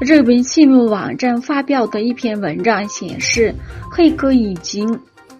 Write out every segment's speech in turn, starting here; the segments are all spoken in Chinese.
日本新闻网站发表的一篇文章显示，黑客已经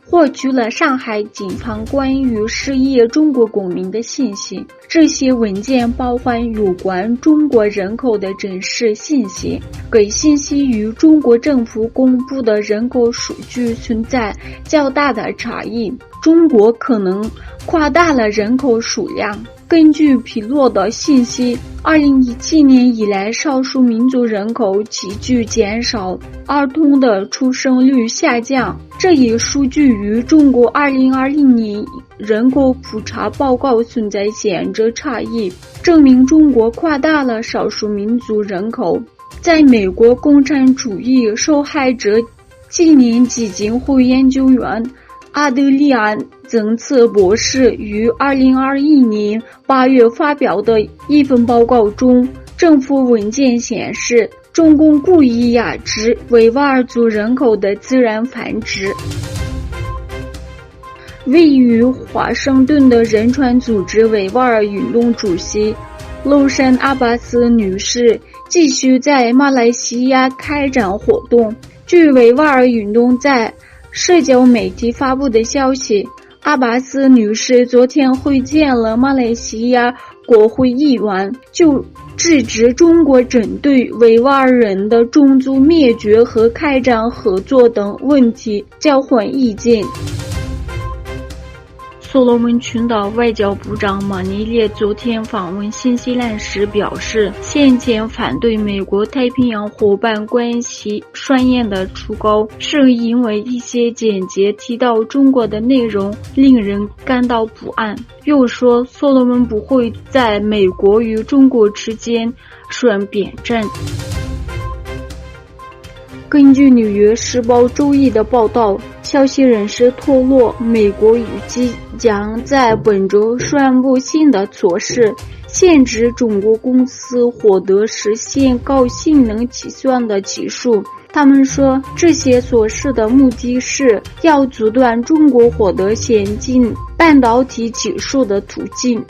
获取了上海警方关于失业中国公民的信息，这些文件包含有关中国人口的真实信息。该信息与中国政府公布的人口数据存在较大的差异，中国可能夸大了人口数量。根据披露的信息，2017年以来，少数民族人口急剧减少，儿童的出生率下降。这一数据与中国2020年人口普查报告存在显著差异，证明中国夸大了少数民族人口。在美国共产主义受害者纪念基金会研究员阿德利安·曾茨博士于2021年8月发表的一份报告中，政府文件显示，中共故意压制维吾尔族人口的自然繁殖。位于华盛顿的人权组织维吾尔运动主席露珊·阿巴斯女士继续在马来西亚开展活动。据维吾尔运动在社交媒体发布的消息，阿巴斯女士昨天会见了马来西亚国会议员，就制止中国针对维吾尔人的种族灭绝和开展合作等问题交换意见。所罗门群岛外交部长马尼列昨天访问新西兰时表示，先前反对美国太平洋伙伴关系宣言的初稿，是因为一些间接提到中国的内容令人感到不安。又说，所罗门不会在美国与中国之间选边站。根据《纽约时报》周一的报道，消息人士透露，美国预计将在本周宣布新的措施，限制中国公司获得实现高性能计算的技术。他们说，这些措施的目的是要阻断中国获得先进半导体技术的途径。